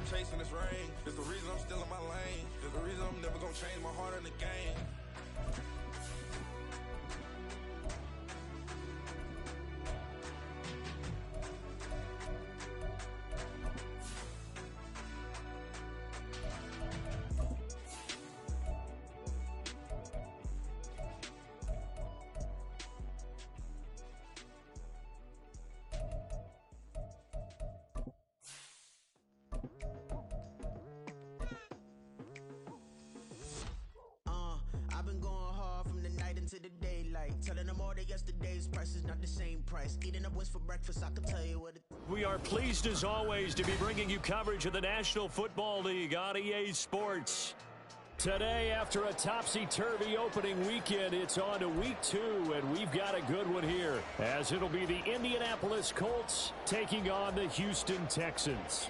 I'm chasing this rain. There's the reason I'm still in my lane. There's the reason I'm never gonna change my heart in the game. I've been going hard from the night into the daylight, telling them all that yesterday's price is not the same price. Eating up West for breakfast, I can tell you what it. We are pleased as always to be bringing you coverage of the National Football League on EA Sports. Today, after a topsy-turvy opening weekend, it's on to week 2, and we've got a good one here, as it'll be the Indianapolis Colts taking on the Houston Texans.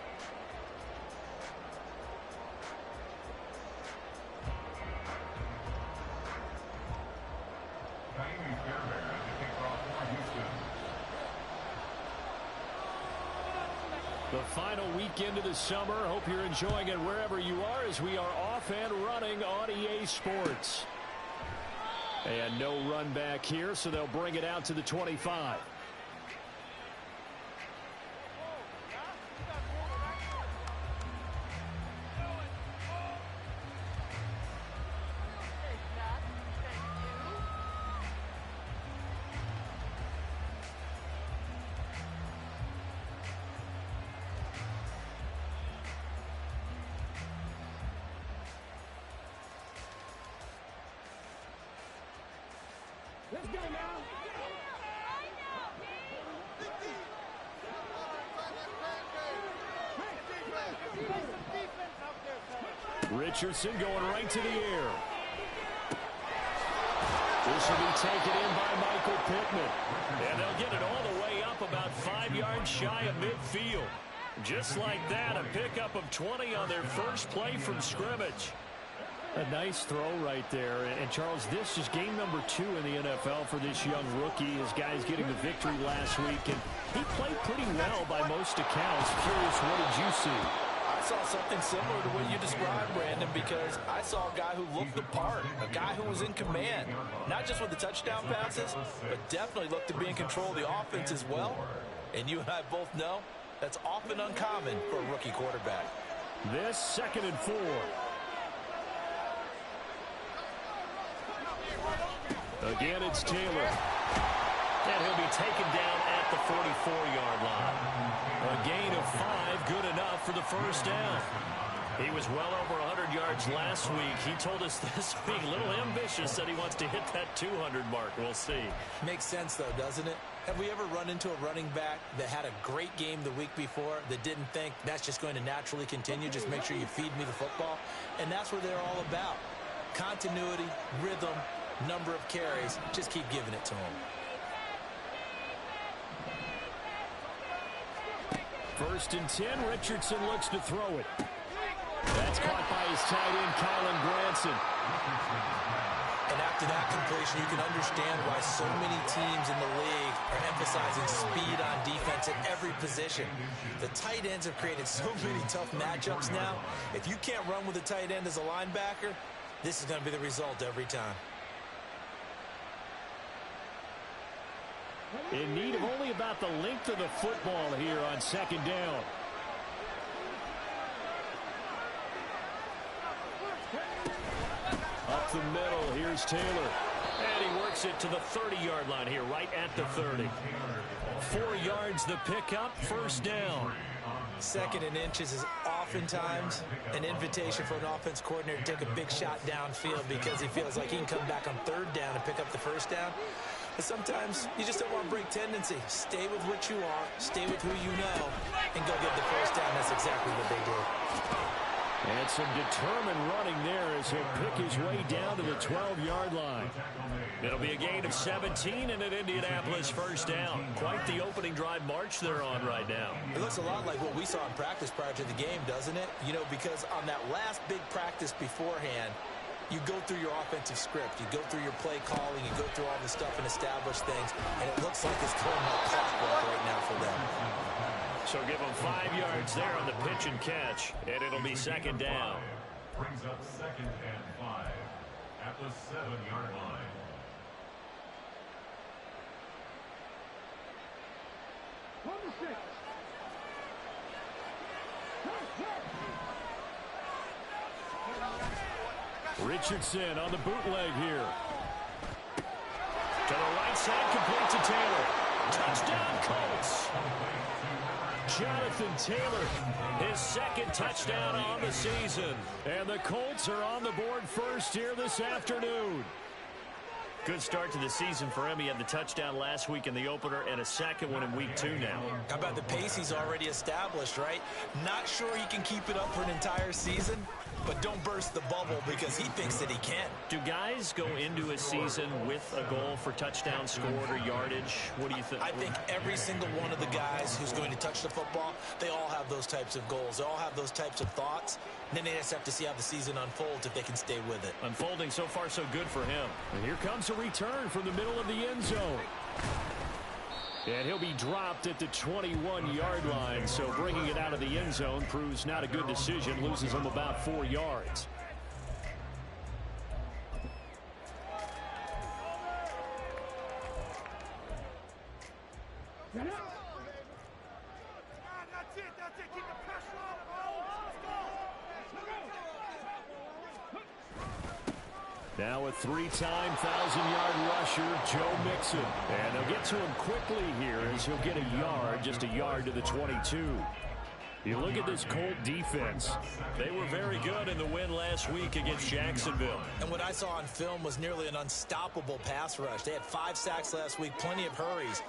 The final weekend of the summer. Hope you're enjoying it wherever you are as we are off and running on EA Sports. And no run back here, so they'll bring it out to the 25. Let's go now. Richardson going right to the air. This will be taken in by Michael Pittman. And they'll get it all the way up about 5 yards shy of midfield. Just like that, a pickup of 20 on their first play from scrimmage. A nice throw right there. And, Charles, this is game number 2 in the NFL for this young rookie. His guys getting the victory last week. And he played pretty well by most accounts. Curious, what did you see? I saw something similar to what you described, Brandon, because I saw a guy who looked the part, a guy who was in command, not just with the touchdown passes, but definitely looked to be in control of the offense as well. And you and I both know that's often uncommon for a rookie quarterback. This 2nd and 4. Again, it's Taylor. And he'll be taken down at the 44-yard line. A gain of 5, good enough for the first down. He was well over 100 yards last week. He told us this week, a little ambitious, that he wants to hit that 200 mark. We'll see. Makes sense, though, doesn't it? Have we ever run into a running back that had a great game the week before that didn't think that's just going to naturally continue? Just make sure you feed me the football. And that's what they're all about. Continuity, rhythm, number of carries. Just keep giving it to him. First and 10, Richardson looks to throw it. That's caught by his tight end, Kylen Granson. And after that completion, you can understand why so many teams in the league are emphasizing speed on defense at every position. The tight ends have created so many tough matchups now. If you can't run with a tight end as a linebacker, this is going to be the result every time. In need of only about the length of the football here on 2nd down. Up the middle, here's Taylor. And he works it to the 30-yard line here, right at the 30. 4 yards the pickup, first down. 2nd and inches is oftentimes an invitation for an offense coordinator to take a big shot downfield because he feels like he can come back on 3rd down and pick up the first down. But sometimes you just don't want to break tendency. Stay with what you are, stay with who you know, and go get the first down. That's exactly what they did. And some determined running there as he'll pick his way down to the 12-yard line. It'll be a gain of 17 and an Indianapolis first down. Quite the opening drive march they're on right now. It looks a lot like what we saw in practice prior to the game, doesn't it? You know, because on that last big practice beforehand, you go through your offensive script, you go through your play calling, you go through all the stuff and establish things, and it looks like it's going like clockwork right now for them. So give him 5 yards there on the pitch and catch, and it'll be second down. Brings up 2nd and 5 at the 7-yard line. Richardson on the bootleg here. To the right side, complete to Taylor. Touchdown, Colts. Jonathan Taylor, his 2nd touchdown on the season. And the Colts are on the board first here this afternoon. Good start to the season for him. He had the touchdown last week in the opener and a 2nd one in week 2 now. How about the pace he's already established, right? Not sure he can keep it up for an entire season, but don't burst the bubble because he thinks that he can. Do guys go into a season with a goal for touchdown scored or yardage? What do you think? I think every single one of the guys who's going to touch the football, they all have those types of goals. They all have those types of thoughts. And then they just have to see how the season unfolds if they can stay with it. Unfolding so far so good for him. And here comes a return from the middle of the end zone. And he'll be dropped at the 21-yard line, so bringing it out of the end zone proves not a good decision, loses him about 4 yards. Now a 3-time 1,000-yard rusher, Joe Mixon. And they'll get to him quickly here as he'll get a yard, just a yard to the 22. You look at this Colt defense. They were very good in the win last week against Jacksonville. And what I saw on film was nearly an unstoppable pass rush. They had 5 sacks last week, plenty of hurries.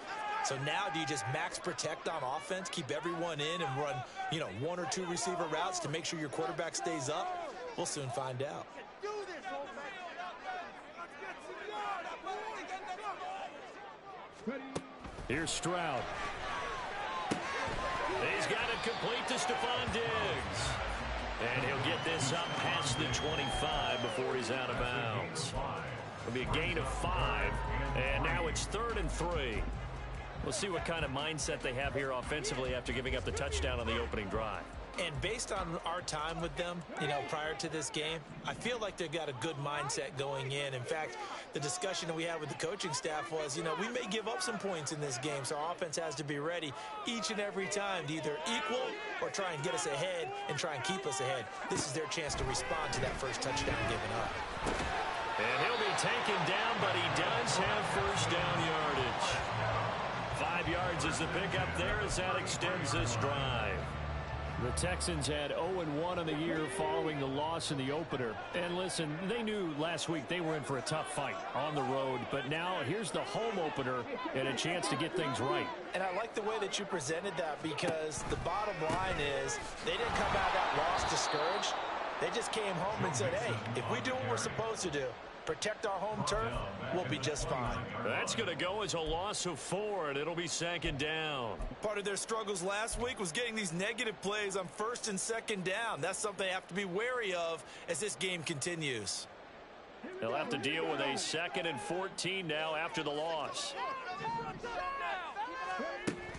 So now do you just max protect on offense, keep everyone in and run, 1 or 2 receiver routes to make sure your quarterback stays up? We'll soon find out. Here's Stroud. He's got it complete to Stephon Diggs. And he'll get this up past the 25 before he's out of bounds. It'll be a gain of 5. And now it's 3rd and 3. We'll see what kind of mindset they have here offensively after giving up the touchdown on the opening drive. And based on our time with them, prior to this game, I feel like they've got a good mindset going in. In fact, the discussion that we had with the coaching staff was, we may give up some points in this game, so our offense has to be ready each and every time to either equal or try and get us ahead and try and keep us ahead. This is their chance to respond to that first touchdown given up. And he'll be taken down, but he does have first down yardage. 5 yards is the pickup there as that extends this drive. The Texans had 0-1 on the year following the loss in the opener. And listen, they knew last week they were in for a tough fight on the road. But now here's the home opener and a chance to get things right. And I like the way that you presented that because the bottom line is they didn't come out of that loss discouraged. They just came home and said, hey, if we do what we're supposed to do, protect our home turf, we'll be just fine. That's going to go as a loss of 4, and it'll be 2nd down. Part of their struggles last week was getting these negative plays on 1st and 2nd down. That's something they have to be wary of as this game continues. They'll have to deal with a 2nd and 14 now after the loss.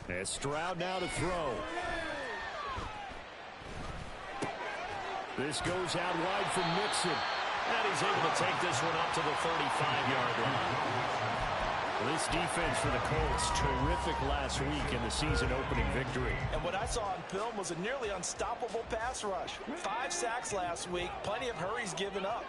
And Stroud now to throw. This goes out wide from Mixon. And he's able to take this one up to the 35-yard line. Well, this defense for the Colts, terrific last week in the season-opening victory. And what I saw on film was a nearly unstoppable pass rush. 5 sacks last week, plenty of hurries given up.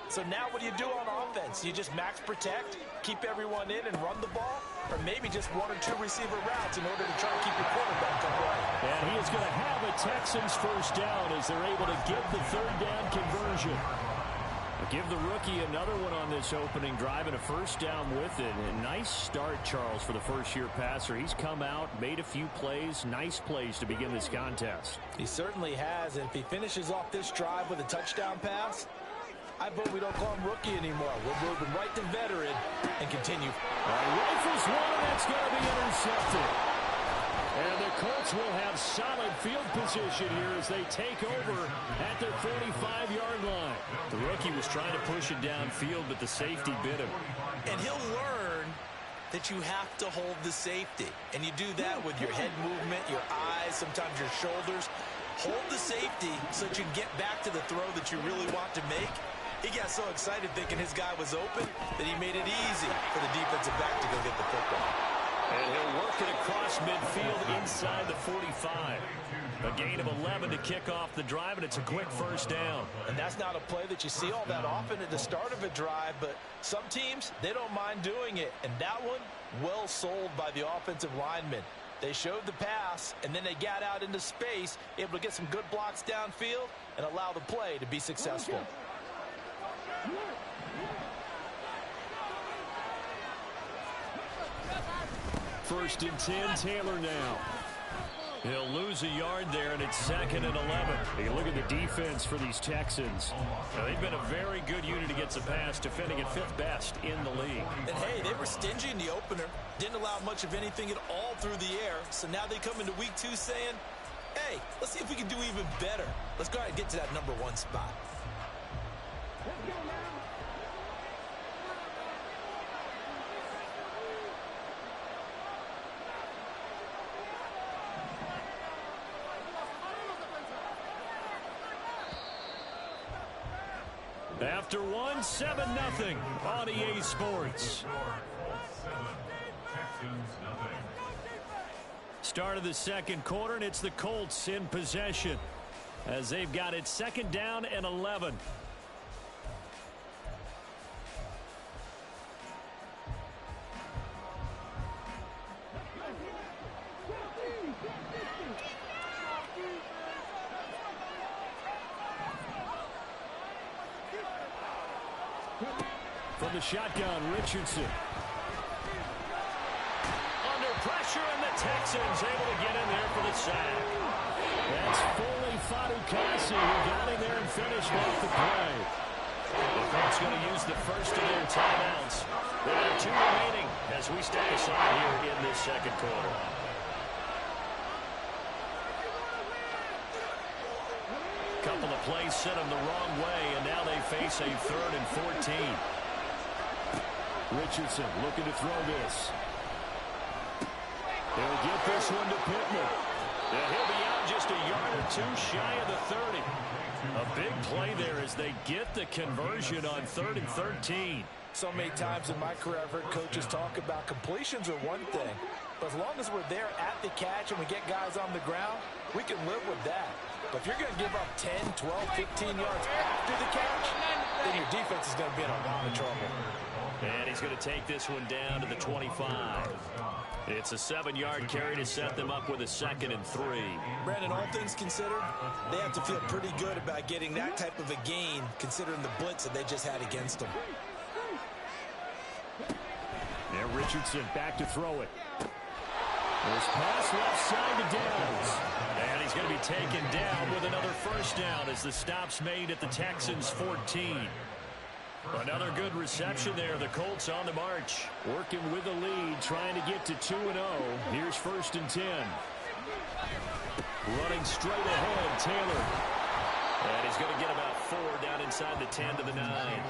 So now what do you do on offense? You just max protect, keep everyone in and run the ball? Or maybe just 1 or 2 receiver routes in order to try to keep your quarterback upright? And he is going to have a Texans first down as they're able to get the 3rd down conversion. Give the rookie another one on this opening drive and a first down with it. A nice start, Charles, for the first-year passer. He's come out, made a few plays, nice plays to begin this contest. He certainly has, and if he finishes off this drive with a touchdown pass, I vote we don't call him rookie anymore. We'll move him right to veteran and continue. Rifles one, and that's going to be intercepted. And the Colts will have solid field position here as they take over at their 45-yard line. The rookie was trying to push it downfield, but the safety bit him. And he'll learn that you have to hold the safety. And you do that with your head movement, your thighs, sometimes your shoulders. Hold the safety so that you can get back to the throw that you really want to make. He got so excited thinking his guy was open that he made it easy for the defensive back to go get the football. And he'll work it across midfield inside the 45. A gain of 11 to kick off the drive, and it's a quick first down. And that's not a play that you see all that often at the start of a drive, but some teams, they don't mind doing it. And that one, well sold by the offensive lineman. They showed the pass, and then they got out into space, able to get some good blocks downfield and allow the play to be successful. First and 10, Taylor now. He'll lose a yard there, and it's 2nd and 11. You look at the defense for these Texans. Now, they've been a very good unit against the pass, defending at 5th best in the league. And, hey, they were stingy in the opener, didn't allow much of anything at all through the air. So now they come into week 2 saying, hey, let's see if we can do even better. Let's go ahead and get to that number 1 spot. Let's go now. After 1, 7-0 on EA Sports. Start of the second quarter, and it's the Colts in possession as they've got it 2nd down and 11. From the shotgun, Richardson. Under pressure, and the Texans able to get in there for the sack. That's Foley Fatukasi who got in there and finished off the play. The Colts going to use the first of their timeouts. There are 2 remaining as we step aside here in this second quarter. Couple of plays sent them the wrong way, and now they face a 3rd and 14. Richardson looking to throw this. They'll get this one to Pittman. And he'll be out just a yard or 2 shy of the 30. A big play there as they get the conversion on 3rd and 13. So many times in my career I've heard coaches talk about completions are one thing, but as long as we're there at the catch and we get guys on the ground, we can live with that. But if you're going to give up 10, 12, 15 yards after the catch, then your defense is going to be in a lot of trouble. And he's going to take this one down to the 25. It's a 7-yard carry to set them up with a 2nd and 3. Brandon, all things considered, they have to feel pretty good about getting that type of a gain considering the blitz that they just had against them. And Richardson back to throw it. There's pass left side to Downs. And he's going to be taken down with another first down as the stop's made at the Texans' 14. Another good reception there. The Colts on the march, working with the lead, trying to get to 2-0. Here's 1st and 10. Running straight ahead, Taylor. And he's going to get about 4 down inside the 10 to the 9.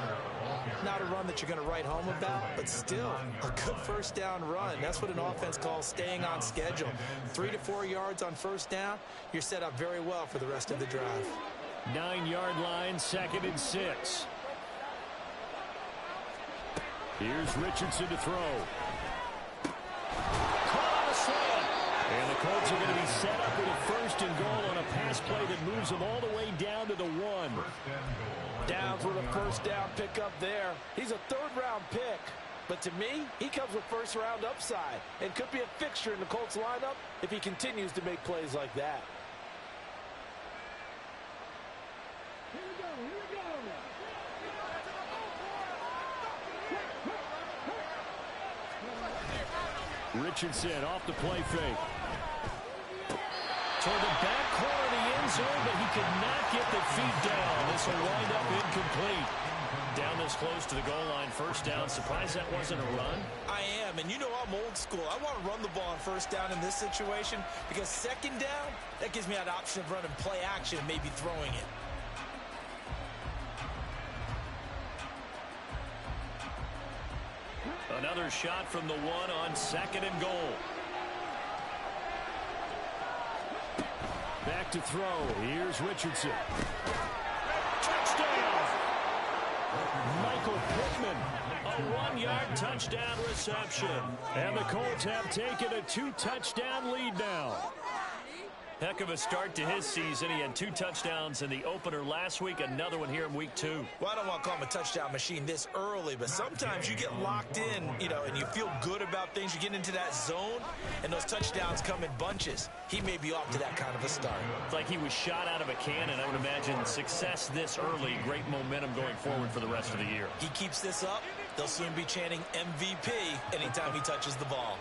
Not a run that you're going to write home about, but still a good first down run. That's what an offense calls staying on schedule. 3 to 4 yards on first down, you're set up very well for the rest of the drive. 9-yard line, 2nd and 6. Here's Richardson to throw. Caught on a slant. And the Colts are going to be set up with a 1st and goal on a pass play that moves them all the way down to the 1. Downs with a first down pickup there. He's a 3rd-round pick. But to me, he comes with first-round upside and could be a fixture in the Colts lineup if he continues to make plays like that. Here we go, here we go. Richardson off the play fake. Toward the back corner of the end zone, but he could not get the feet down. This will wind up incomplete. Down this close to the goal line, first down. Surprised that wasn't a run? I am, and you know I'm old school. I want to run the ball on first down in this situation because 2nd down, that gives me an option of running play action and maybe throwing it. Another shot from the 1 on 2nd and goal. to throw. Here's Richardson. Touchdown! Michael Pittman, a 1-yard touchdown reception. And the Colts have taken a 2-touchdown lead now. Heck of a start to his season. He had 2 touchdowns in the opener last week, another one here in week 2. Well, I don't want to call him a touchdown machine this early, but sometimes you get locked in, and you feel good about things. You get into that zone, and those touchdowns come in bunches. He may be off to that kind of a start. It's like he was shot out of a cannon. I would imagine success this early, great momentum going forward for the rest of the year. He keeps this up, they'll soon be chanting MVP anytime he touches the ball.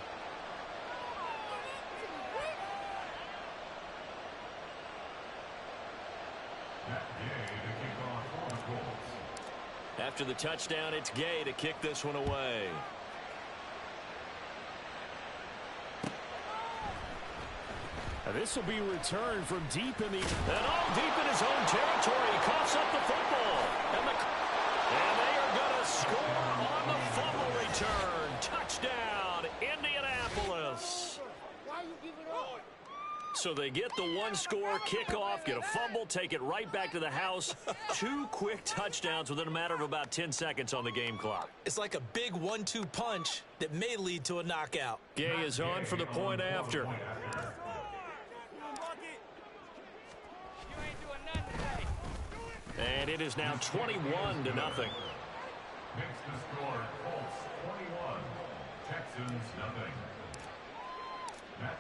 After the touchdown, it's Gay to kick this one away. And this will be returned from deep in the... And all deep in his own territory. He coughs up the football. And they are going to score on the fumble return. Touchdown, Indianapolis. Why you give it up? So they get the 1-score kickoff, get a fumble, take it right back to the house. 2 quick touchdowns within a matter of about 10 seconds on the game clock. It's like a big 1-2 punch that may lead to a knockout. Gay is on for the point after. And it is now 21-0. Makes the score Colts 21, Texans nothing.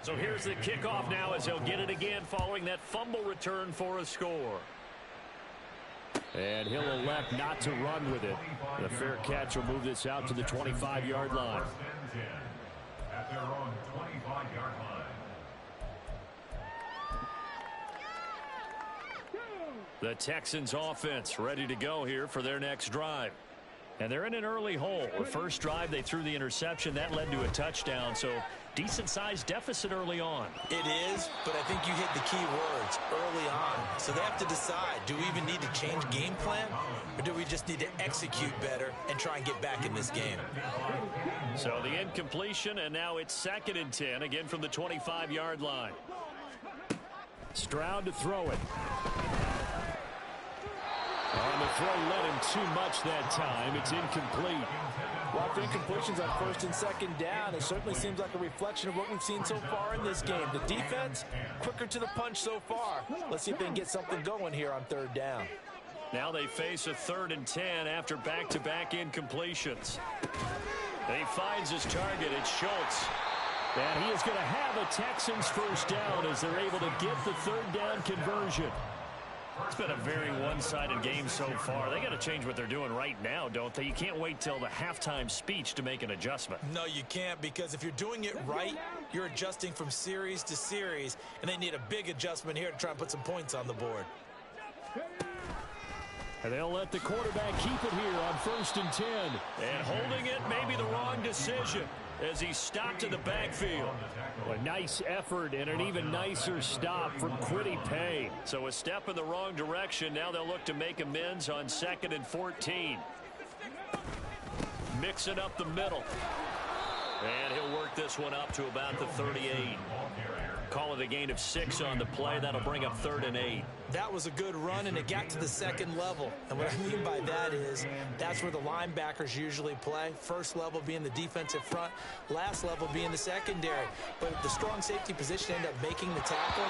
So here's the kickoff now as they'll get it again following that fumble return for a score. And he'll elect not to run with it. The fair catch will move this out to the 25-yard line. At their own 25-yard line. The Texans offense ready to go here for their next drive. And they're in an early hole. The first drive, they threw the interception. That led to a touchdown, so decent-sized deficit early on. It is, but I think you hit the key words early on. So they have to decide, do we even need to change game plan, or do we just need to execute better and try and get back in this game? So the incompletion, and now it's 2nd and 10, again from the 25-yard line. Stroud to throw it. And the throw led him too much that time. It's incomplete. Well, for incompletions on 1st and 2nd down, it certainly seems like a reflection of what we've seen so far in this game. The defense, quicker to the punch so far. Let's see if they can get something going here on 3rd down. Now they face a 3rd and 10 after back-to-back incompletions. And he finds his target. It's Schultz. And he is going to have a Texans first down as they're able to get the 3rd down conversion. It's been a very one-sided game so far. They got to change what they're doing right now, don't they? You can't wait till the halftime speech to make an adjustment. No, you can't, because if you're doing it right, you're adjusting from series to series, and they need a big adjustment here to try and put some points on the board. And they'll let the quarterback keep it here on 1st and 10. And holding it may be the wrong decision as he stopped in the backfield. A nice effort and an even nicer stop from Kwity Paye. So a step in the wrong direction. Now they'll look to make amends on 2nd and 14. Mix it up the middle. And he'll work this one up to about the 38. Call it a gain of 6 on the play. That'll bring up 3rd and 8. That was a good run, and it got to the 2nd level. And what I mean by that is that's where the linebackers usually play. First level being the defensive front, last level being the secondary. But the strong safety position ended up making the tackle,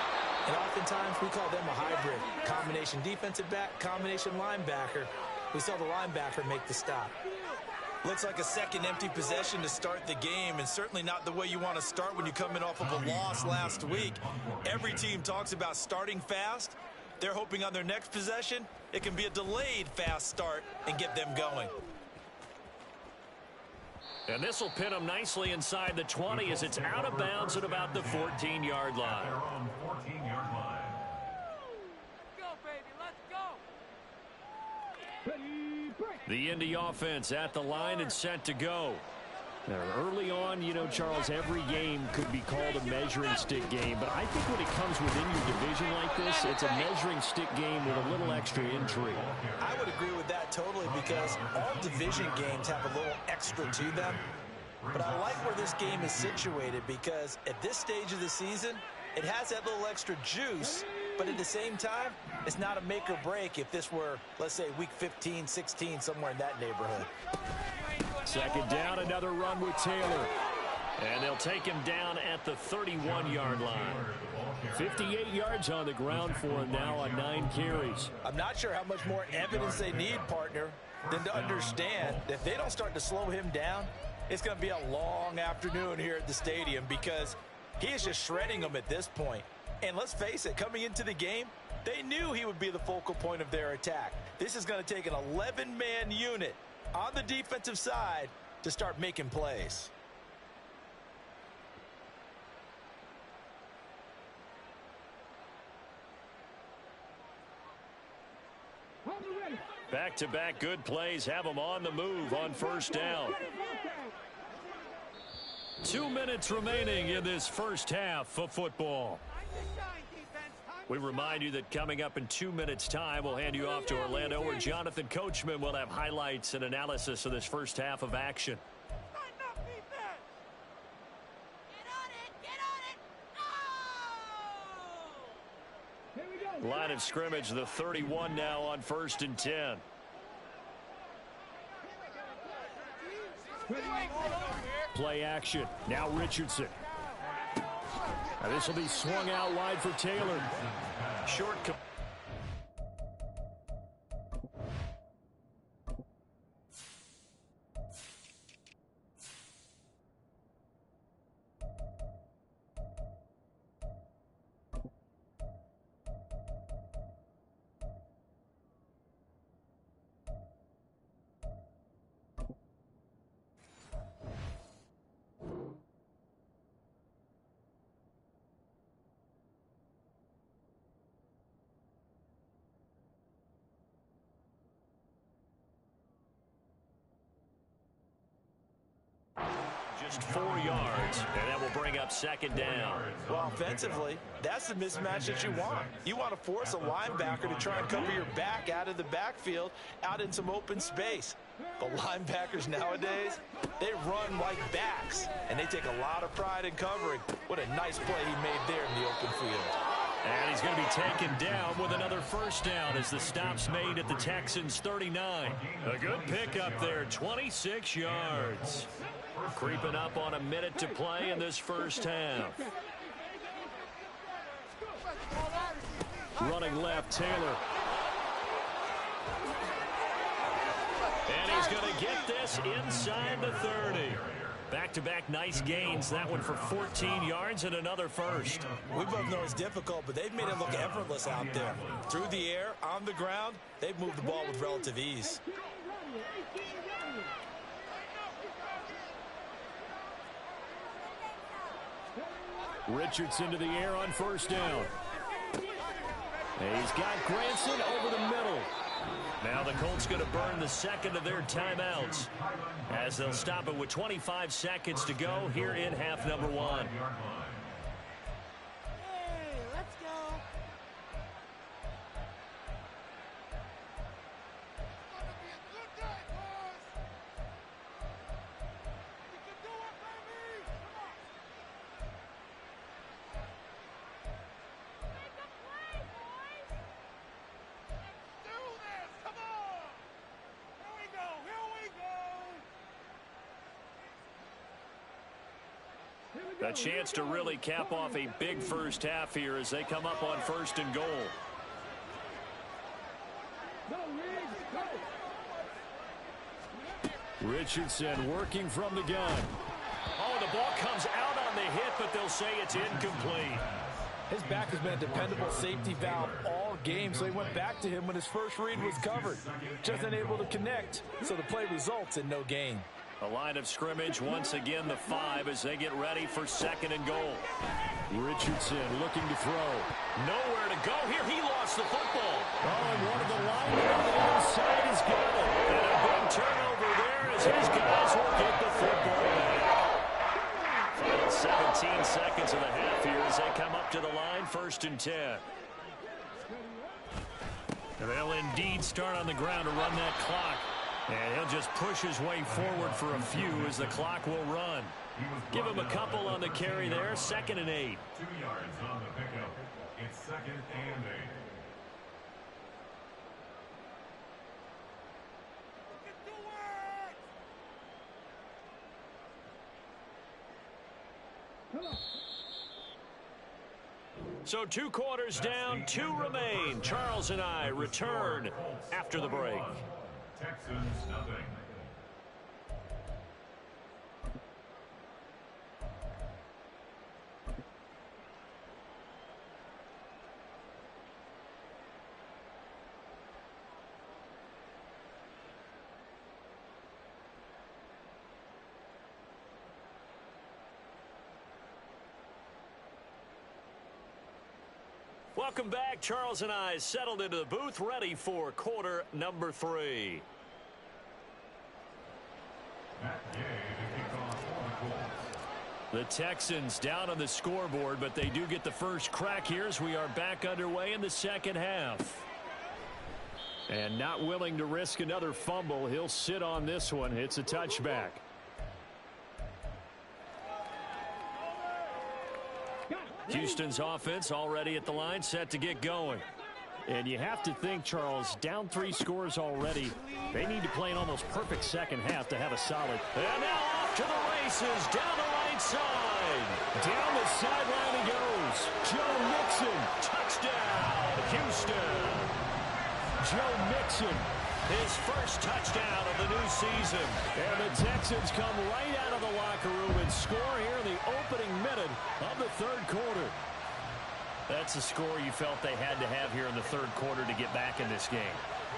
and oftentimes we call them a hybrid. Combination defensive back, combination linebacker. We saw the linebacker make the stop. Looks like a second empty possession to start the game, and certainly not the way you want to start when you're coming off of a loss last week. Every team talks about starting fast. They're hoping on their next possession, it can be a delayed fast start and get them going. And this will pin them nicely inside the 20 as it's out of bounds at about the 14-yard line. Their own 14-yard line. Go, baby, let's go. Ready, break. The Indy offense at the line and set to go. Now, early on, you know, Charles, every game could be called a measuring stick game, but I think when it comes within your division like this, it's a measuring stick game with a little extra intrigue. I would agree with that totally, because all division games have a little extra to them. But I like where this game is situated, because at this stage of the season, it has that little extra juice but at the same time, it's not a make or break if this were, let's say, week 15, 16, somewhere in that neighborhood. Second down, another run with Taylor. And they'll take him down at the 31-yard line. 58 yards on the ground for him now on 9 carries. I'm not sure how much more evidence they need, partner, than to understand that if they don't start to slow him down, it's going to be a long afternoon here at the stadium because he is just shredding them at this point. And let's face it, coming into the game, they knew he would be the focal point of their attack. This is going to take an 11-man unit on the defensive side to start making plays. Back-to-back good plays have them on the move on first down. 2 minutes remaining in this first half of football. We remind you that coming up in 2 minutes' time, we'll hand you off to Orlando, where Jonathan Coachman will have highlights and analysis of this first half of action. Line of scrimmage, the 31 now on 1st and 10. Play action. Now Richardson. Now this will be swung out wide for Taylor. Short. Just 4 yards, and that will bring up second down. Well, offensively, that's the mismatch that you want. You want to force a linebacker to try and cover your back out of the backfield, out in some open space. But linebackers nowadays, they run like backs, and they take a lot of pride in covering. What a nice play he made there in the open field. And he's going to be taken down with another first down as the stop's made at the Texans' 39. A good pickup there, 26 yards. Creeping up on a minute to play in this first half. Running left, Taylor. And he's going to get this inside the 30. Back-to-back nice gains. That one for 14 yards and another first. We both know it's difficult, but they've made it look effortless out there. Through the air, on the ground, they've moved the ball with relative ease. Richardson to the air on first down. He's got Granson over the middle. Now the Colts going to burn the second of their timeouts as they'll stop it with 25 seconds to go here in half number 1. A chance to really cap off a big first half here as they come up on 1st and goal. Richardson working from the gun. Oh, the ball comes out on the hit, but they'll say it's incomplete. His back has been a dependable safety valve all game, so he went back to him when his first read was covered. Just unable to connect, so the play results in no gain. A line of scrimmage, once again the 5 as they get ready for 2nd and goal. Richardson looking to throw. Nowhere to go here. He lost the football. Oh, and one of the linemen on the outside has got it. And a big turnover there as his guys will get the football back. Final 17 seconds of the half here as they come up to the line, 1st and 10. And they'll indeed start on the ground to run that clock. And he'll just push his way forward for a few as the clock will run. Give him a couple on the carry there. 2nd and 8. 2 yards on the pickup. It's second and 8. So 2 quarters down, 2 remain. Charles and I return after the break. Texans nothing. Welcome back. Charles and I settled into the booth, ready for quarter number 3. The Texans down on the scoreboard, but they do get the first crack here as we are back underway in the second half. And not willing to risk another fumble, he'll sit on this one. It's a touchback. Houston's offense already at the line, set to get going. And you have to think, Charles, down 3 scores already. They need to play an almost perfect second half to have a solid. And now off to the races, down the right side. Down the sideline he goes. Joe Mixon, touchdown, Houston. Joe Mixon, his first touchdown of the new season. And the Texans come right out of the locker room and score here in the opening minute of the third quarter. That's a score you felt they had to have here in the third quarter to get back in this game.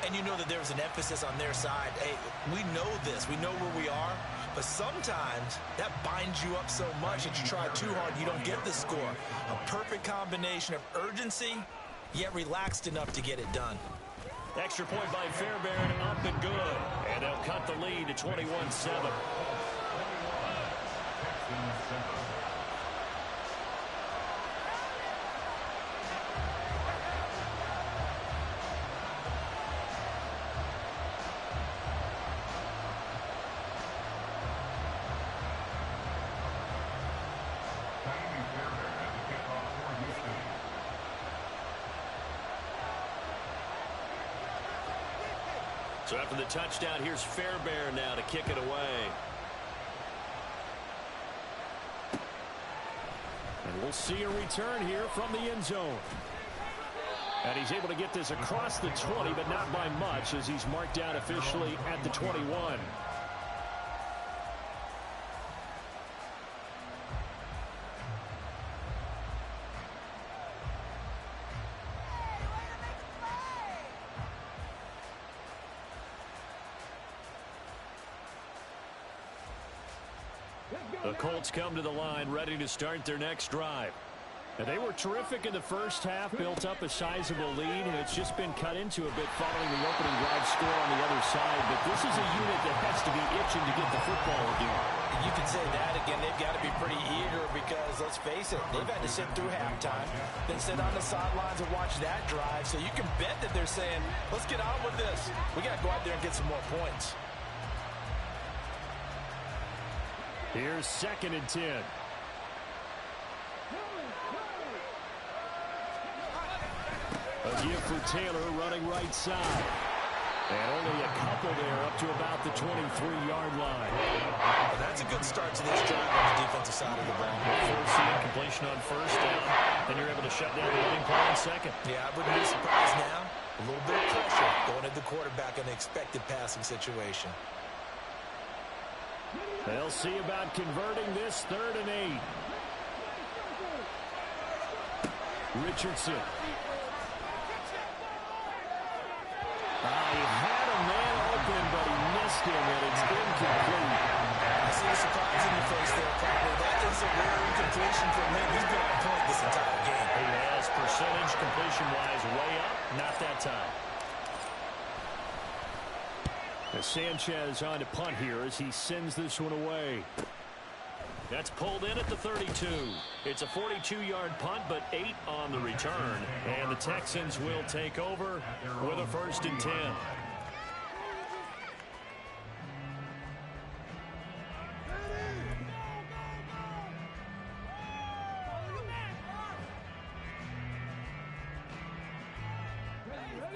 And you know that there was an emphasis on their side. Hey, we know this. We know where we are. But sometimes that binds you up so much that you try too hard, you don't get the score. A perfect combination of urgency, yet relaxed enough to get it done. Extra point by Fairbairn, up and good. And they'll cut the lead to 21-7. So after the touchdown, here's Fairbairn now to kick it away. And we'll see a return here from the end zone. And he's able to get this across the 20, but not by much, as he's marked down officially at the 21. The Colts come to the line, ready to start their next drive. And they were terrific in the first half, built up a sizable lead, and it's just been cut into a bit following the opening drive score on the other side. But this is a unit that has to be itching to get the football again. You can say that again. They've got to be pretty eager because, let's face it, they've had to sit through halftime, then sit on the sidelines and watch that drive. So you can bet that they're saying, let's get on with this. We got to go out there and get some more points. Here's 2nd and 10. A give for Taylor running right side. And only a couple there up to about the 23-yard line. Well, that's a good start to this drive on the defensive side of the ball. Force the incompletion on first down. Then you're able to shut down the running play on second. Yeah, I wouldn't be surprised now. A little bit of pressure going at the quarterback in an expected passing situation. They'll see about converting this 3rd and 8. Richardson. He had a man open, but he missed him, and it's incomplete. I see the surprise in your face there, partner. That is a rare incompletion from him. He's been on point this entire game. He has percentage completion-wise way up, not that time. Sanchez on to punt here as he sends this one away. That's pulled in at the 32. It's a 42-yard punt, but 8 on the return. And the Texans will take over with a 1st and 10.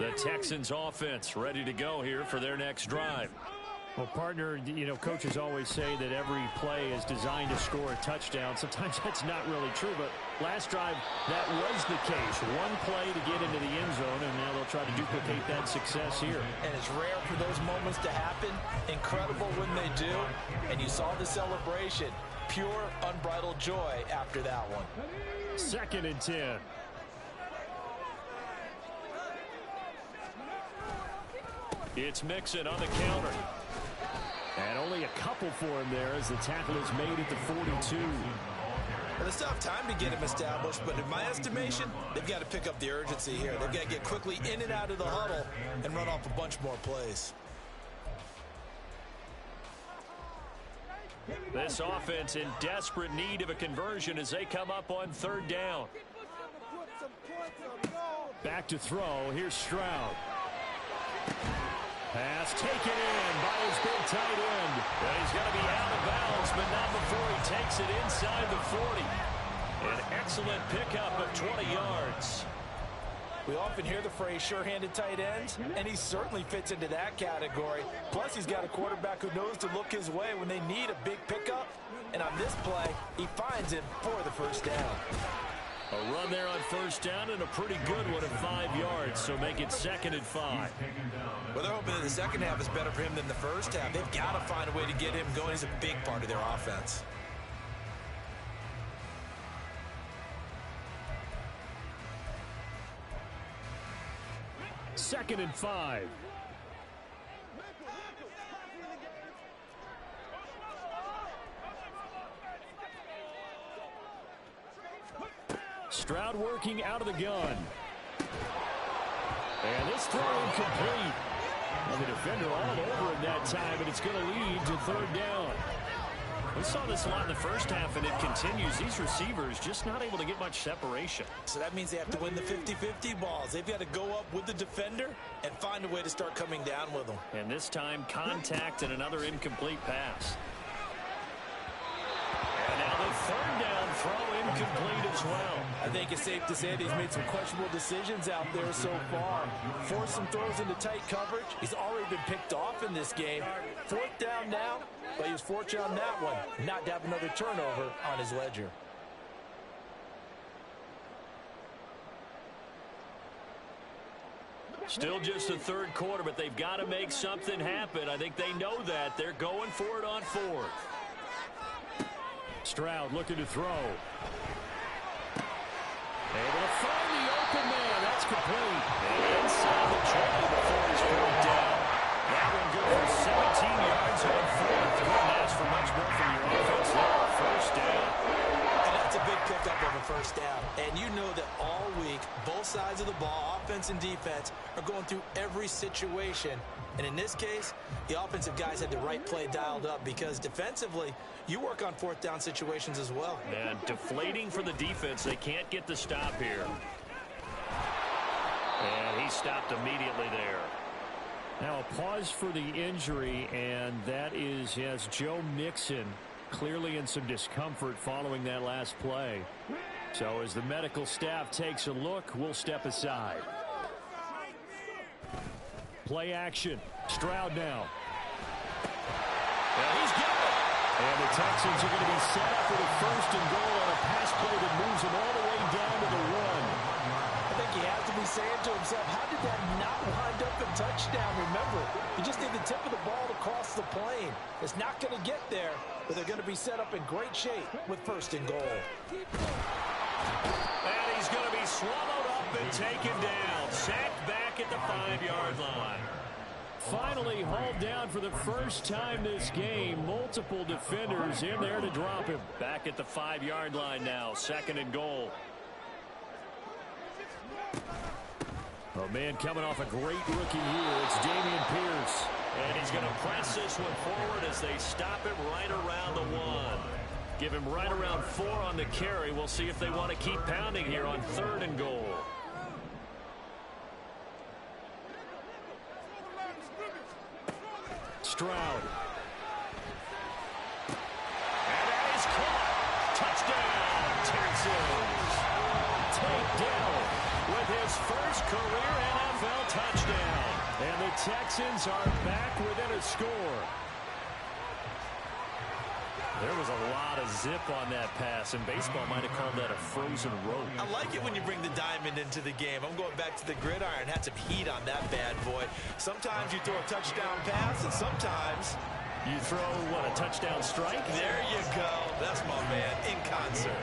The Texans offense ready to go here for their next drive. Well, partner, you know, coaches always say that every play is designed to score a touchdown. Sometimes that's not really true, but last drive, that was the case. One play to get into the end zone, and now they'll try to duplicate that success here. And it's rare for those moments to happen. Incredible when they do. And you saw the celebration. Pure, unbridled joy after that one. 2nd and 10. It's Mixon on the counter. And only a couple for him there as the tackle is made at the 42. Well, they still have time to get him established, but in my estimation, they've got to pick up the urgency here. They've got to get quickly in and out of the huddle and run off a bunch more plays. This offense in desperate need of a conversion as they come up on 3rd down. Back to throw. Here's Stroud. Pass taken in by his big tight end. And he's going to be out of bounds, but not before he takes it inside the 40. An excellent pickup of 20 yards. We often hear the phrase sure-handed tight ends, and he certainly fits into that category. Plus, he's got a quarterback who knows to look his way when they need a big pickup. And on this play, he finds him for the 1st down. A run there on 1st down and a pretty good one at 5 yards, so make it 2nd and 5. Well, they're hoping that the second half is better for him than the first half. They've got to find a way to get him going. He's a big part of their offense. Second and 5. Stroud working out of the gun. And this throw incomplete. And the defender all over him that time, and it's going to lead to 3rd down. We saw this a lot in the first half, and it continues. These receivers just not able to get much separation. So that means they have to win the 50-50 balls. They've got to go up with the defender and find a way to start coming down with them. And this time, contact and another incomplete pass. And now the 3rd down throw incomplete as well. I think it's safe to say that he's made some questionable decisions out there so far. Forced some throws into tight coverage. He's already been picked off in this game. 4th down now, but he was fortunate on that one not to have another turnover on his ledger. Still just the 3rd quarter, but they've got to make something happen. I think they know that. They're going for it on 4th. Stroud looking to throw. Able to find the open man. That's complete. And inside the 20 before he's brought down. That one good for 17 yards on 4th. Couldn't ask for much more from your offense there. 1st down. And that's a big pickup of a 1st down. And you know that all week, both sides of the ball, offense and defense, are going through every situation. And in this case, the offensive guys had the right play dialed up because defensively, you work on 4th down situations as well. And deflating for the defense. They can't get the stop here. And he stopped immediately there. Now a pause for the injury, and that is, yes, Joe Mixon clearly in some discomfort following that last play. So as the medical staff takes a look, we'll step aside. Play action. Stroud now. And he's got it. And the Texans are going to be set up with a 1st and goal on a pass play that moves them all the way down to the 1. I think he has to be saying to himself, how did that not wind up a touchdown? Remember, you just need the tip of the ball to cross the plane. It's not going to get there, but they're going to be set up in great shape with 1st and goal. And he's going to be swallowed up and taken down. Sacked back at the 5-yard line. Finally hauled down for the first time this game. Multiple defenders in there to drop him. Back at the 5-yard line now. 2nd and goal. Oh, man, coming off a great rookie year, it's Dameon Pierce. And he's going to press this one forward as they stop it right around the 1. Give him right around 4 on the carry. We'll see if they want to keep pounding here on 3rd and goal. Stroud. And that is caught. Touchdown, Texans. Takedown. With his first career NFL NFL touchdown. And the Texans are back within a score. There was a lot of zip on that pass, and baseball might have called that a frozen rope. I like it when you bring the diamond into the game. I'm going back to the gridiron. Had some heat on that bad boy. Sometimes you throw a touchdown pass, and sometimes you throw, what, a touchdown strike? There you go. That's my man in concert.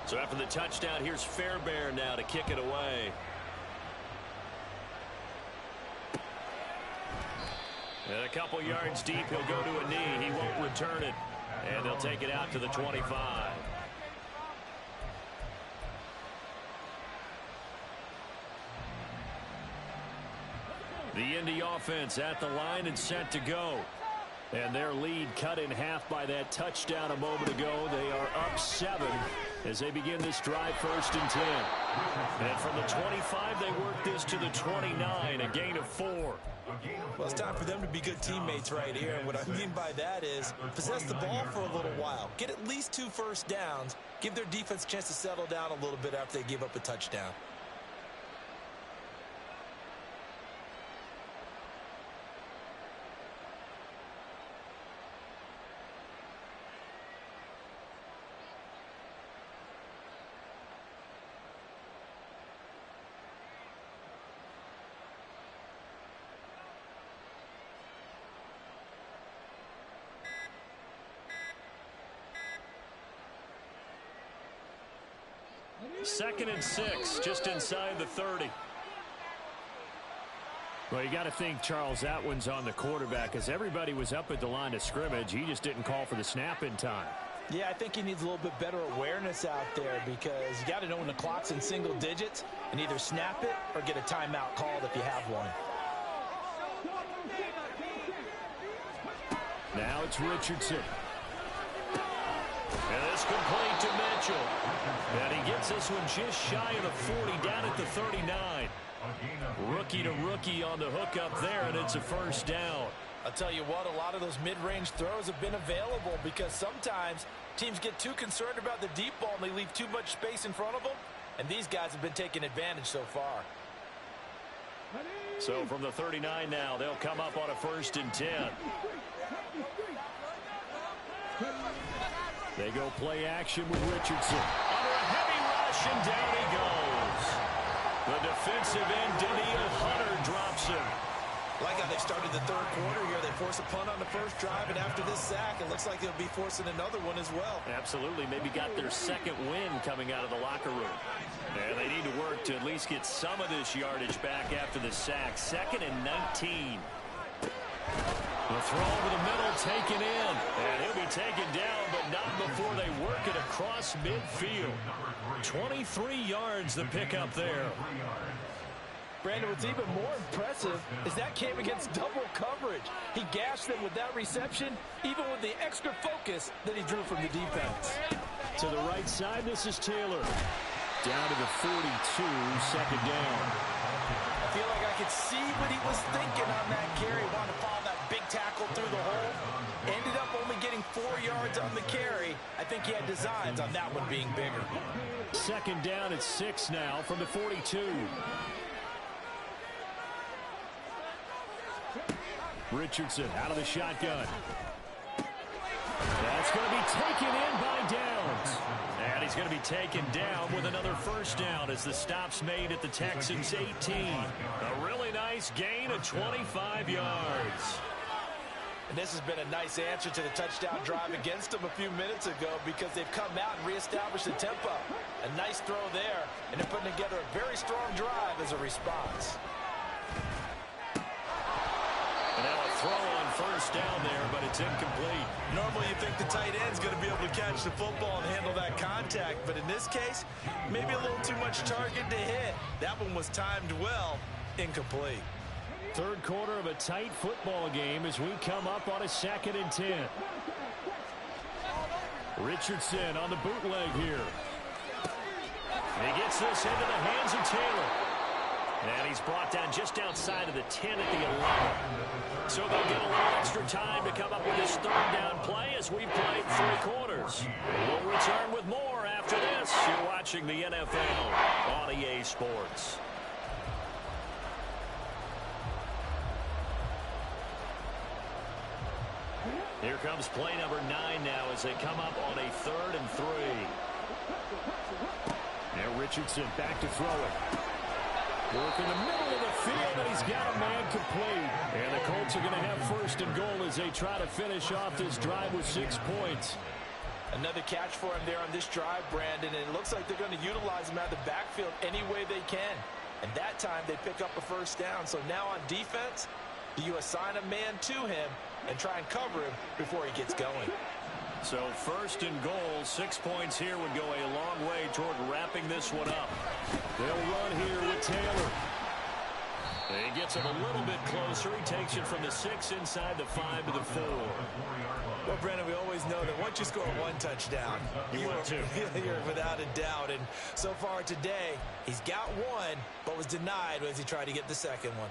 So after the touchdown, here's Fairbairn now to kick it away. And a couple yards deep, he'll go to a knee. He won't return it. And they'll take it out to the 25. The Indy offense at the line and set to go. And their lead cut in half by that touchdown a moment ago. They are up 7 as they begin this drive, 1st and 10. And from the 25, they work this to the 29, a gain of 4. Well, it's time for them to be good teammates right here. And what I mean by that is possess the ball for a little while. Get at least 2 first downs. Give their defense a chance to settle down a little bit after they give up a touchdown. Second and 6, just inside the 30. Well, you got to think, Charles, that one's on the quarterback, as everybody was up at the line of scrimmage. He just didn't call for the snap in time. Yeah, I think he needs a little bit better awareness out there, because you got to know when the clock's in single digits and either snap it or get a timeout called if you have one. Now it's Richardson. And it's complete to Mitchell. And he gets this one just shy of the 40, down at the 39. Rookie to rookie on the hook up there, and it's a first down. I'll tell you what, a lot of those mid-range throws have been available, because sometimes teams get too concerned about the deep ball and they leave too much space in front of them, and these guys have been taking advantage so far. So from the 39 now, they'll come up on a 1st and 10. They go play action with Richardson. Under a heavy rush, and down he goes. The defensive end, Daniil Hunter, drops him. Like how they started the 3rd quarter here. They force a punt on the first drive, and after this sack, it looks like they'll be forcing another one as well. Absolutely. Maybe got their 2nd win coming out of the locker room. And they need to work to at least get some of this yardage back after the sack. 2nd and 19. The throw over the middle, taken in. And he'll be taken down, but not before they work it across midfield. 23 yards the pickup there. Brandon, what's even more impressive is that came against double coverage. He gashed them with that reception, even with the extra focus that he drew from the defense. To the right side, this is Taylor. Down to the 42, 2nd down. I feel like I could see what he was thinking on that carry. Wanted to follow that big tackle through the hole. Ended up only getting 4 yards on the carry. I think he had designs on that one being bigger. 2nd down at 6 now from the 42. Richardson out of the shotgun. That's going to be taken in by Downs. And he's going to be taken down with another 1st down as the stop's made at the Texans' 18. A really nice gain of 25 yards. And this has been a nice answer to the touchdown drive against them a few minutes ago, because they've come out and reestablished the tempo. A nice throw there, and they're putting together a very strong drive as a response. And now a throw on 1st down there, but it's incomplete. Normally you think the tight end's going to be able to catch the football and handle that contact, but in this case, maybe a little too much target to hit. That one was timed well, incomplete. 3rd quarter of a tight football game as we come up on a 2nd and 10. Richardson on the bootleg here. He gets this into the hands of Taylor. And he's brought down just outside of the 10 at the 11. So they'll get a little extra time to come up with this third down play as we played 3 quarters. We'll return with more after this. You're watching the NFL on EA Sports. Here comes play number 9 now as they come up on a 3rd and 3. Now Richardson back to throw it. Work in the middle of the field, and he's got a man complete. And the Colts are going to have 1st and goal as they try to finish off this drive with 6 points. Another catch for him there on this drive, Brandon, and it looks like they're going to utilize him out of the backfield any way they can. And that time they pick up a 1st down. So now on defense, do you assign a man to him and try and cover him before he gets going? So 1st and goal, 6 points here would go a long way toward wrapping this one up. They'll run here with Taylor. He gets it a little bit closer. He takes it from the 6 inside the 5 to the 4. Well, Brandon, we always know that once you score 1 touchdown, you're without a doubt. And so far today, he's got 1, but was denied as he tried to get the 2nd one.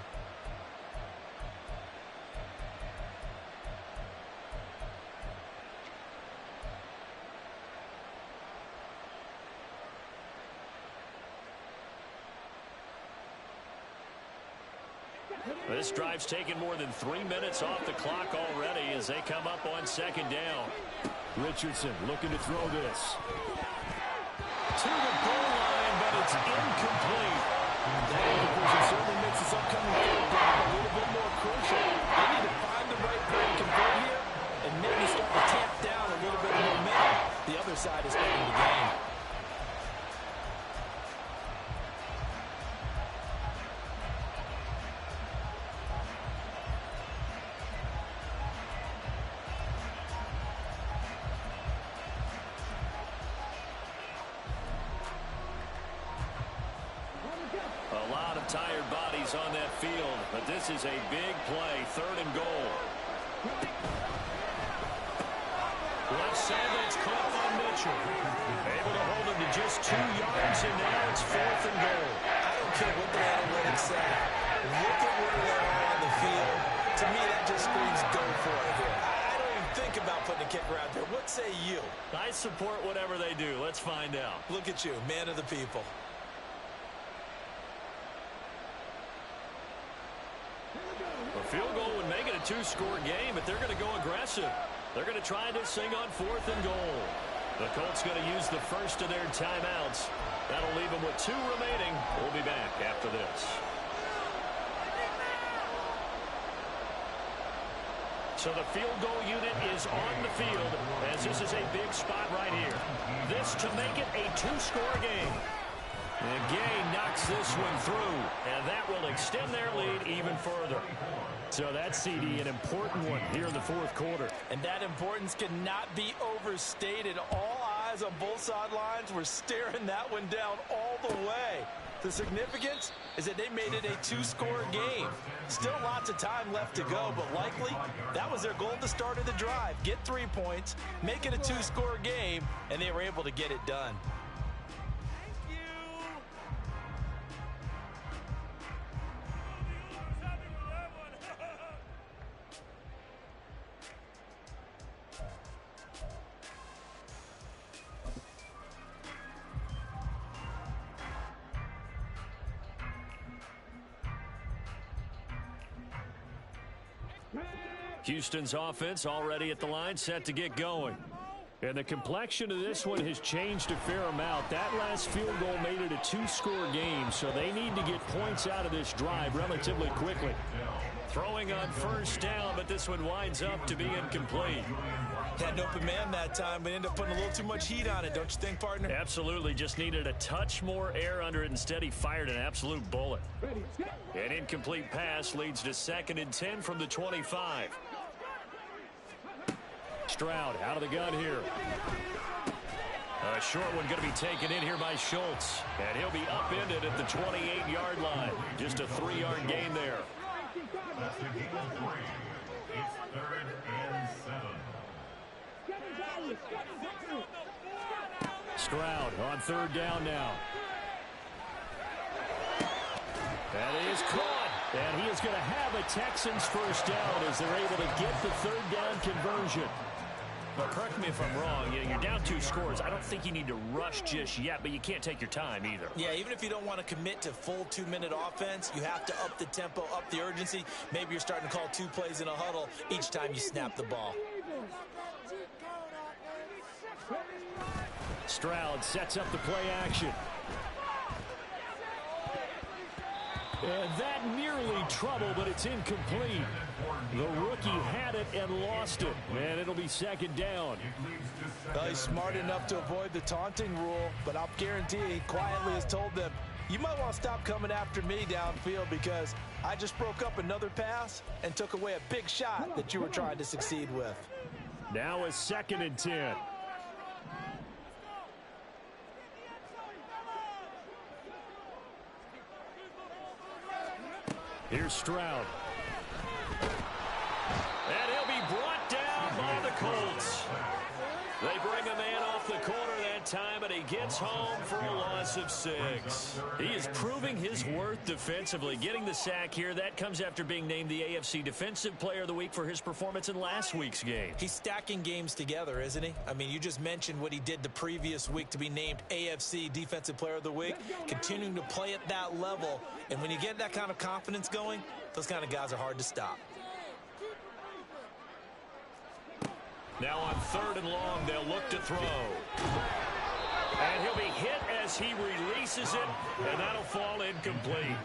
This drive's taken more than 3 minutes off the clock already as they come up on 2nd down. Richardson looking to throw this. To the goal line, but it's incomplete. That incomplete certainly makes this upcoming 3rd down a little bit more crucial. They need to find the right play to convert here and maybe start to tamp down a little bit of momentum. The other side is playing the game. Tired bodies on that field, but this is a big play, 3rd and goal. Left side, that's caught by Mitchell. Able to hold him to just 2 yards, and now it's 4th and goal. I don't care what the analytics say. Look at where they are on the field. To me, that just screams go for it here. I don't even think about putting a kicker out there. What say you? I support whatever they do. Let's find out. Look at you, man of the people. A field goal would make it a 2-score game, but they're going to go aggressive. They're going to try this thing on 4th and goal. The Colts going to use the first of their timeouts. That'll leave them with 2 remaining. We'll be back after this. So the field goal unit is on the field as this is a big spot right here. This to make it a 2-score game. And Gay knocks this one through, and that will extend their lead even further. So that's, CD, an important one here in the 4th quarter. And that importance cannot be overstated. All eyes on both sidelines were staring that one down all the way. The significance is that they made it a 2-score game. Still lots of time left to go, but likely that was their goal at the start of the drive. Get 3 points, make it a 2-score game, and they were able to get it done. Houston's offense already at the line, set to get going. And the complexion of this one has changed a fair amount. That last field goal made it a 2-score game, so they need to get points out of this drive relatively quickly. Throwing on 1st down, but this one winds up to be incomplete. Had an open man that time, but ended up putting a little too much heat on it, don't you think, partner? Absolutely. Just needed a touch more air under it. Instead, he fired an absolute bullet. An incomplete pass leads to 2nd and 10 from the 25. Stroud out of the gun here. A short one going to be taken in here by Schultz. And he'll be upended at the 28-yard line. Just a 3-yard gain there. That's a gain of 3. It's 3rd and 7. Stroud on third down now. That is caught. And he is going to have a Texans first down as they're able to get the third down conversion. But correct me if I'm wrong, you're down 2 scores. I don't think you need to rush just yet, but you can't take your time either. Yeah, even if you don't want to commit to full 2-minute offense, you have to up the tempo, up the urgency. Maybe you're starting to call 2 plays in a huddle each time you snap the ball. Stroud sets up the play action. And that nearly trouble, but it's incomplete. The rookie had it and lost it. And it'll be second down. Well, he's smart enough to avoid the taunting rule, but I'll guarantee he quietly has told them, you might want to stop coming after me downfield because I just broke up another pass and took away a big shot that you were trying to succeed with. Now a 2nd and 10. Here's Stroud. And he'll be brought down by the Colts. They bring a man off the corner that time, and he gets home for a loss of 6. He is proving his worth defensively. Getting the sack here, that comes after being named the AFC Defensive Player of the Week for his performance in last week's game. He's stacking games together, isn't he? I mean, you just mentioned what he did the previous week to be named AFC Defensive Player of the Week, continuing to play at that level. And when you get that kind of confidence going, those kind of guys are hard to stop. Now on 3rd and long, they'll look to throw. And he'll be hit as he releases it, and that'll fall incomplete.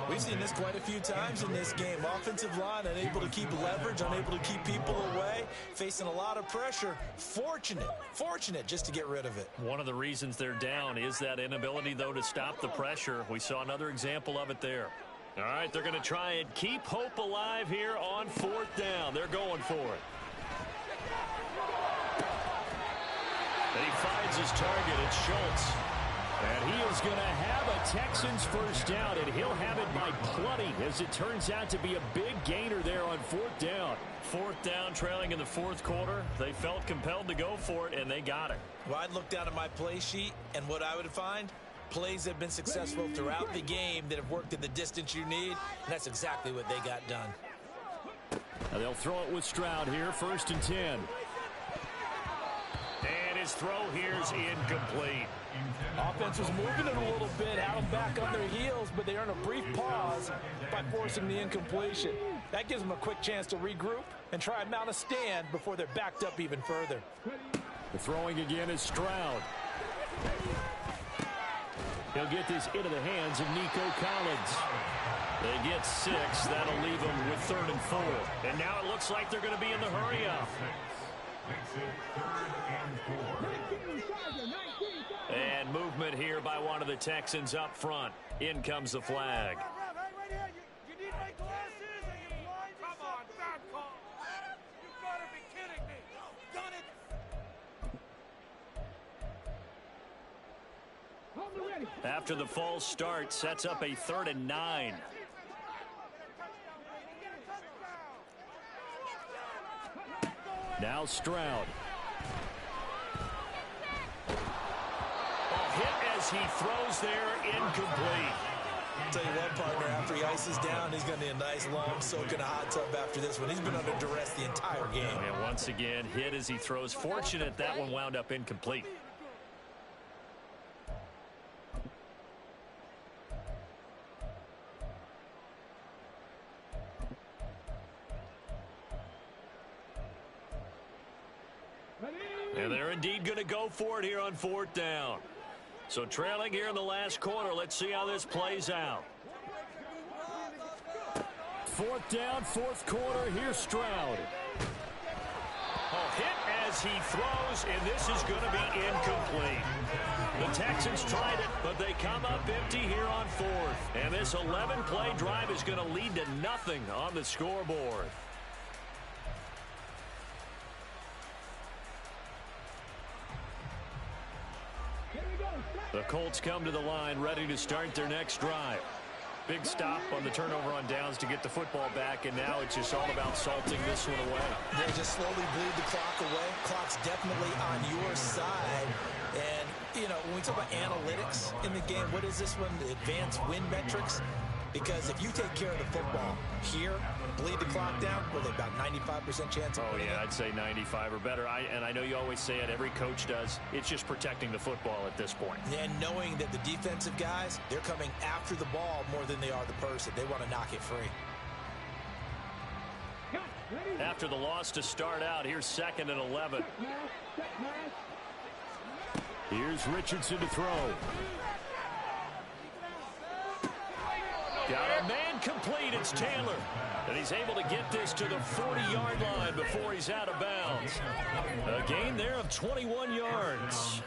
We've seen this quite a few times in this game. Offensive line unable to keep leverage, unable to keep people away, facing a lot of pressure. Fortunate just to get rid of it. One of the reasons they're down is that inability, though, to stop the pressure. We saw another example of it there. All right, they're going to try and keep hope alive here on 4th down. They're going for it. And he finds his target. It's Schultz. And he is going to have a Texans first down, and he'll have it by plenty as it turns out to be a big gainer there on 4th down. 4th down, trailing in the 4th quarter. They felt compelled to go for it, and they got it. Well, I'd look down at my play sheet, and what I would find, plays that have been successful throughout the game that have worked at the distance you need, and that's exactly what they got done. Now they'll throw it with Stroud here, 1st and 10. And his throw here's incomplete. Offense was moving it a little bit, had them back on their heels, but they earn a brief pause by forcing the incompletion. That gives them a quick chance to regroup and try and mount a stand before they're backed up even further. The throwing again is Stroud. He'll get this into the hands of Nico Collins. They get 6. That'll leave them with 3rd and 4. And now it looks like they're going to be in the hurry-up. And movement here by one of the Texans up front. In comes the flag. You need my glasses? Are you blind? Come on, bad call. You gotta be kidding me. Done it. After the false start, sets up a 3rd and 9. Now Stroud. Hit as he throws there, incomplete. I'll tell you what, partner, after he ices down, he's going to need a nice long soak in a hot tub after this one. He's been under duress the entire game. And once again, hit as he throws. Fortunate that one wound up incomplete. And they're indeed going to go for it here on 4th down. So trailing here in the last quarter. Let's see how this plays out. 4th down, 4th quarter. Here's Stroud. Hit as he throws, and this is going to be incomplete. The Texans tried it, but they come up empty here on 4th. And this 11-play drive is going to lead to nothing on the scoreboard. The Colts come to the line ready to start their next drive. Big stop on the turnover on downs to get the football back, and now it's just all about salting this one away. They just slowly bleed the clock away. Clock's definitely on your side. And, you know, when we talk about analytics in the game, what is this one? The advanced win metrics? Because if you take care of the football here, bleed the clock down, with about 95% chance of winning. Oh, yeah, I'd say 95 or better. And I know you always say it, every coach does. It's just protecting the football at this point. And knowing that the defensive guys, they're coming after the ball more than they are the person. They want to knock it free. After the loss to start out, here's 2nd and 11. Here's Richardson to throw. Got a man complete. It's Taylor. And he's able to get this to the 40-yard line before he's out of bounds. A gain there of 21 yards.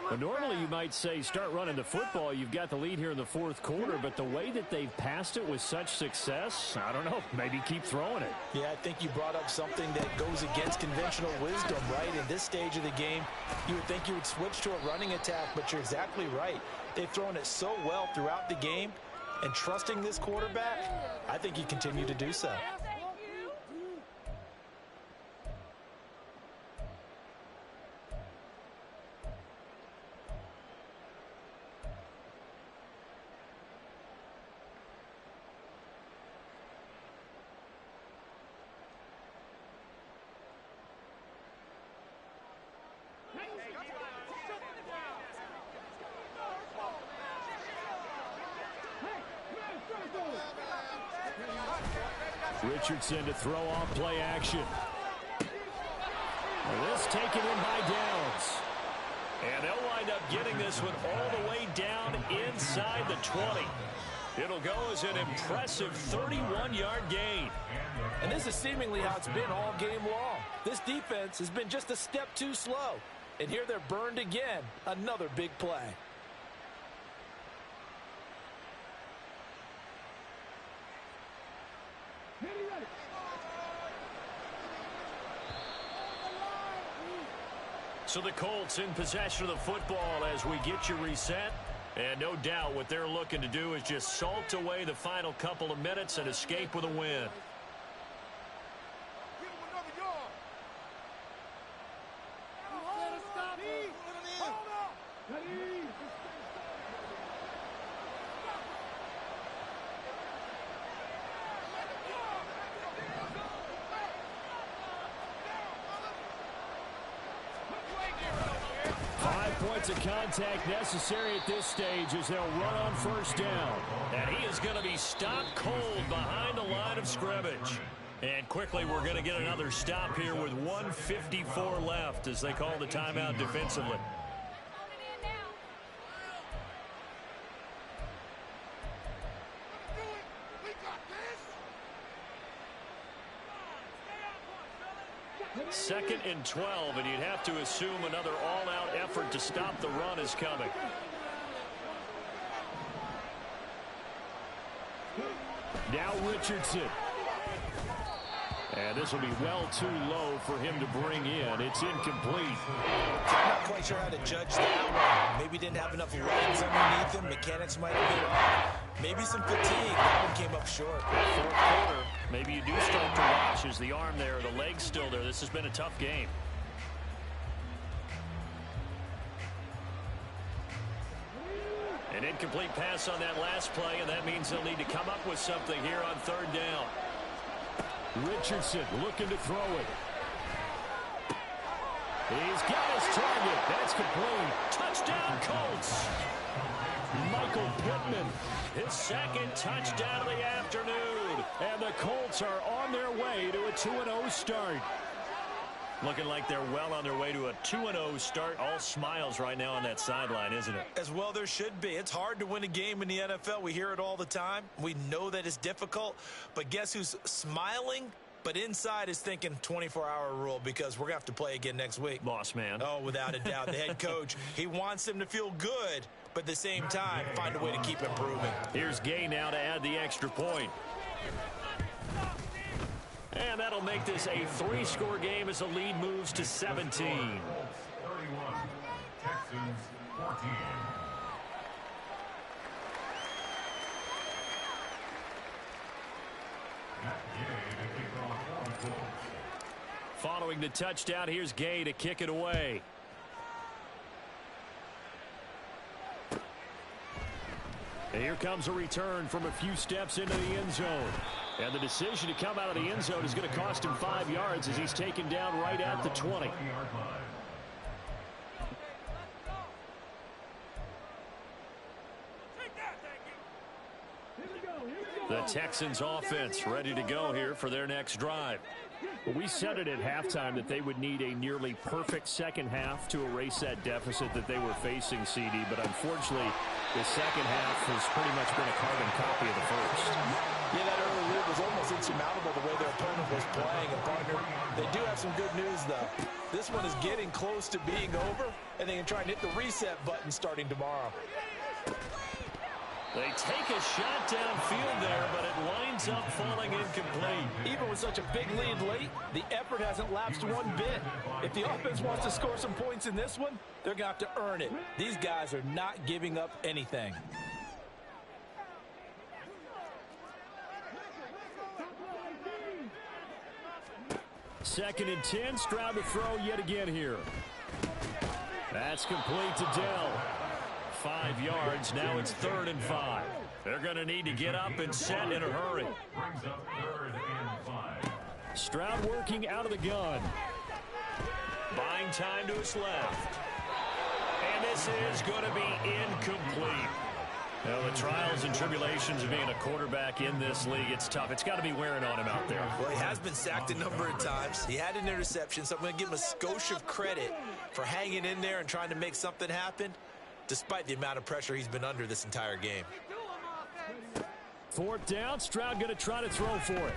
Well, normally you might say start running the football. You've got the lead here in the 4th quarter, but the way that they've passed it with such success, I don't know, maybe keep throwing it. Yeah, I think you brought up something that goes against conventional wisdom, right? In this stage of the game, you would think you would switch to a running attack, but you're exactly right. They've thrown it so well throughout the game, and trusting this quarterback, I think you continue to do so. Richardson to throw off play action. This taken in by Downs. And they'll wind up getting this one all the way down inside the 20. It'll go as an impressive 31-yard gain. And this is seemingly how it's been all game long. This defense has been just a step too slow. And here they're burned again. Another big play. So the Colts in possession of the football as we get you reset. And no doubt what they're looking to do is just salt away the final couple of minutes and escape with a win. Of contact necessary at this stage as they'll run on first down. And he is going to be stopped cold behind the line of scrimmage. And quickly we're going to get another stop here with 1:54 left as they call the timeout defensively. Second and 12, and you'd have to assume another all-out effort to stop the run is coming. Now Richardson. And this will be well too low for him to bring in. It's incomplete. I'm not quite sure how to judge that one. Maybe didn't have enough legs underneath him. Mechanics might have been off. Maybe some fatigue. That one came up short. 4th quarter. Maybe you do start to watch. Is the arm there, the leg's still there? This has been a tough game. An incomplete pass on that last play, and that means they'll need to come up with something here on 3rd down. Richardson looking to throw it. He's got his target. That's complete. Touchdown, Colts. Michael Pittman, his 2nd touchdown of the afternoon. And the Colts are on their way to a 2-0 start. Looking like they're well on their way to a 2-0 start. All smiles right now on that sideline, isn't it? As well there should be. It's hard to win a game in the NFL. We hear it all the time. We know that it's difficult. But guess who's smiling? But inside is thinking 24-hour rule because we're going to have to play again next week. Boss man. Oh, without a doubt. The head coach, he wants them to feel good, but at the same time, find a way to keep improving. Here's Gay now to add the extra point. And that'll make this a 3-score game as the lead moves to 17. 31, Texans 14. Following the touchdown, here's Gay to kick it away. And here comes a return from a few steps into the end zone. And the decision to come out of the end zone is going to cost him 5 yards as he's taken down right at the 20. The Texans offense ready to go here for their next drive. We said it at halftime that they would need a nearly perfect second half to erase that deficit that they were facing, CD. But unfortunately, the second half has pretty much been a carbon copy of the first. Yeah, that early lead was almost insurmountable the way their opponent was playing. And, partner, they do have some good news, though. This one is getting close to being over, and they can try and hit the reset button starting tomorrow. They take a shot downfield there, but it winds up falling incomplete. Even with such a big lead late, the effort hasn't lapsed one bit. If the offense wants to score some points in this one, they're going to have to earn it. These guys are not giving up anything. Second and 10, Stroud to throw yet again here. That's complete to Dell. 5 yards, now it's 3rd and 5. They're going to need to get up and set in a hurry. Brings up 3rd and 5. Stroud working out of the gun. Buying time to his left. And this is going to be incomplete. Now, the trials and tribulations of being a quarterback in this league, it's tough. It's got to be wearing on him out there. Well, he has been sacked a number of times. He had an interception, so I'm going to give him a skosh of credit for hanging in there and trying to make something happen, despite the amount of pressure he's been under this entire game. 4th down, Stroud going to try to throw for it.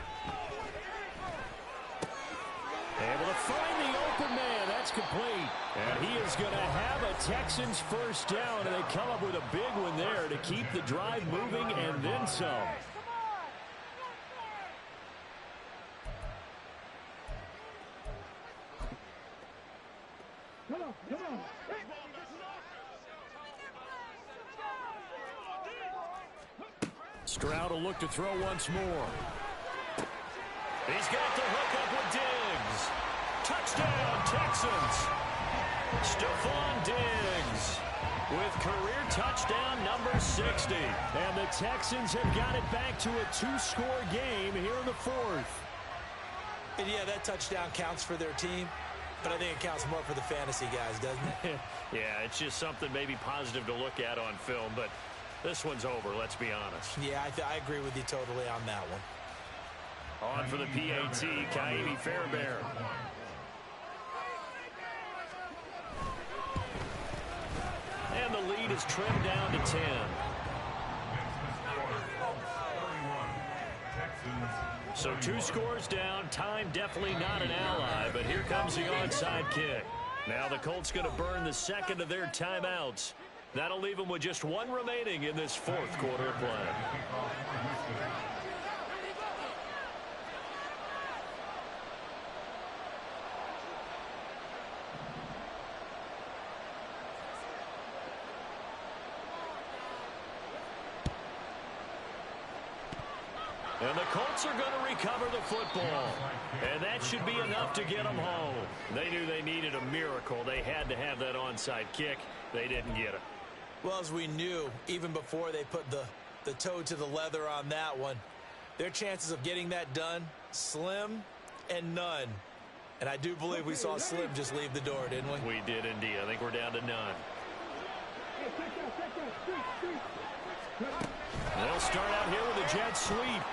Able to find the open man. That's complete. And he is going to have a Texans first down, and they come up with a big one there to keep the drive moving and then some. Come on. Stroud will look to throw once more. He's got the hook up with Diggs. Touchdown, Texans. Stephon Diggs with career touchdown number 60. And the Texans have got it back to a 2-score game here in the 4th. And yeah, that touchdown counts for their team, but I think it counts more for the fantasy guys, doesn't it? Yeah, it's just something maybe positive to look at on film, but this one's over, let's be honest. Yeah, I agree with you totally on that one. On for the PAT, Ka'imi Fairbairn. And the lead is trimmed down to 10. So 2 scores down, time definitely not an ally, but here comes the onside kick. Now the Colts going to burn the second of their timeouts. That'll leave them with just 1 remaining in this 4th quarter of play. And the Colts are going to recover the football. And that should be enough to get them home. They knew they needed a miracle. They had to have that onside kick. They didn't get it. Well, as we knew, even before they put the toe to the leather on that one, their chances of getting that done, slim and none. And I do believe we saw Slim just leave the door, didn't we? We did indeed. I think we're down to none. They'll start out here with a jet sweep.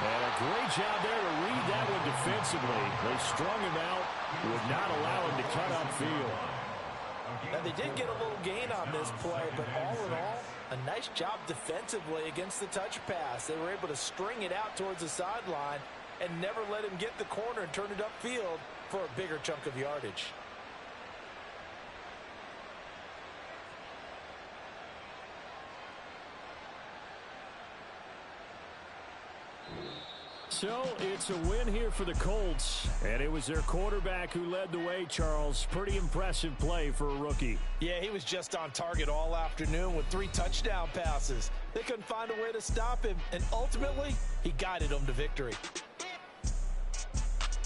And a great job there to read that one defensively. They strung him out, would not allow him to cut upfield. Now, they did get a little gain on this play, but all in all, a nice job defensively against the touch pass. They were able to string it out towards the sideline and never let him get the corner and turn it upfield for a bigger chunk of yardage. So it's a win here for the Colts, and it was their quarterback who led the way, Charles. Pretty impressive play for a rookie. Yeah, he was just on target all afternoon with 3 touchdown passes. They couldn't find a way to stop him, and ultimately, he guided them to victory.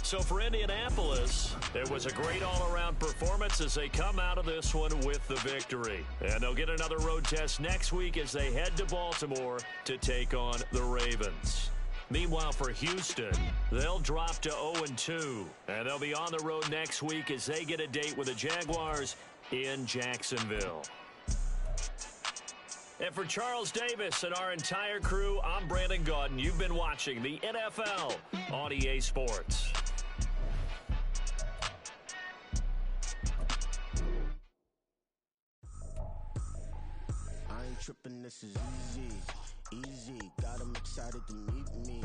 So for Indianapolis, it was a great all-around performance as they come out of this one with the victory. And they'll get another road test next week as they head to Baltimore to take on the Ravens. Meanwhile, for Houston, they'll drop to 0-2. And they'll be on the road next week as they get a date with the Jaguars in Jacksonville. And for Charles Davis and our entire crew, I'm Brandon Gaudin. You've been watching the NFL on EA Sports. I ain't tripping, this is easy. Easy, got 'em excited to meet me.